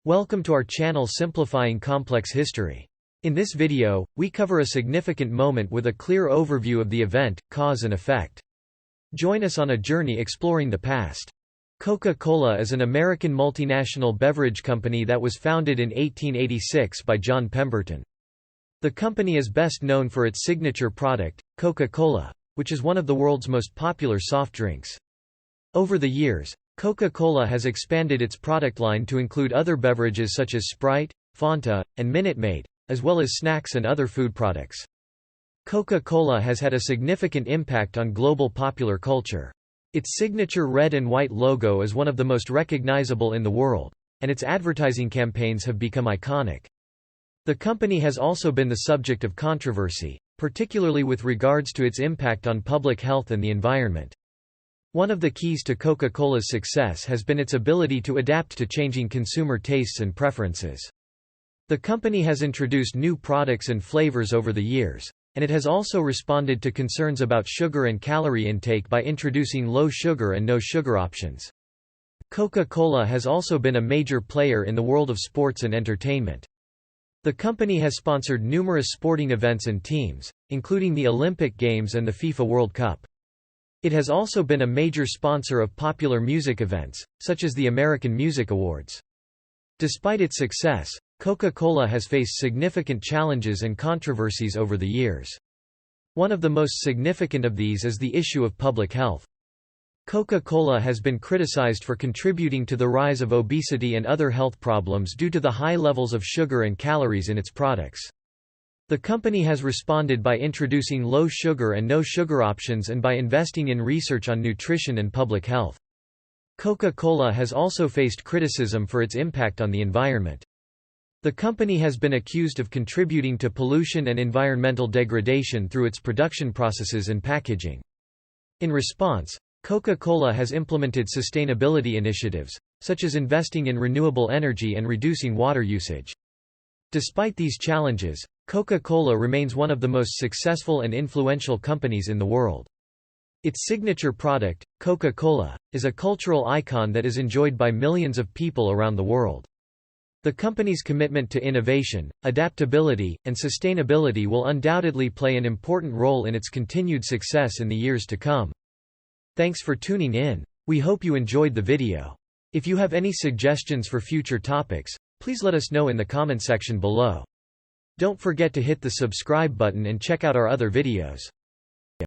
Welcome to our channel Simplifying Complex History. In this video, we cover a significant moment with a clear overview of the event, cause and effect. Join us on a journey exploring the past. Coca Cola is an American multinational beverage company that was founded in 1886 by John Pemberton. The company is best known for its signature product, Coca Cola, which is one of the world's most popular soft drinks. Over the years, Coca Cola has expanded its product line to include other beverages such as Sprite, Fanta, and Minute Maid, as well as snacks and other food products. Coca Cola has had a significant impact on global popular culture. Its signature red and white logo is one of the most recognizable in the world, and its advertising campaigns have become iconic. The company has also been the subject of controversy, particularly with regards to its impact on public health and the environment. One of the keys to Coca-Cola's success has been its ability to adapt to changing consumer tastes and preferences. The company has introduced new products and flavors over the years, and it has also responded to concerns about sugar and calorie intake by introducing low-sugar and no-sugar options. Coca-Cola has also been a major player in the world of sports and entertainment. The company has sponsored numerous sporting events and teams, including the Olympic Games and the FIFA World Cup. It has also been a major sponsor of popular music events, such as the American Music Awards. Despite its success, Coca-Cola has faced significant challenges and controversies over the years. One of the most significant of these is the issue of public health. Coca-Cola has been criticized for contributing to the rise of obesity and other health problems due to the high levels of sugar and calories in its products. The company has responded by introducing low-sugar and no-sugar options and by investing in research on nutrition and public health. Coca-Cola has also faced criticism for its impact on the environment. The company has been accused of contributing to pollution and environmental degradation through its production processes and packaging. In response, Coca-Cola has implemented sustainability initiatives, such as investing in renewable energy and reducing water usage. Despite these challenges, Coca-Cola remains one of the most successful and influential companies in the world. Its signature product, Coca-Cola, is a cultural icon that is enjoyed by millions of people around the world. The company's commitment to innovation, adaptability, and sustainability will undoubtedly play an important role in its continued success in the years to come. Thanks for tuning in. We hope you enjoyed the video. If you have any suggestions for future topics, please let us know in the comment section below. Don't forget to hit the subscribe button and check out our other videos.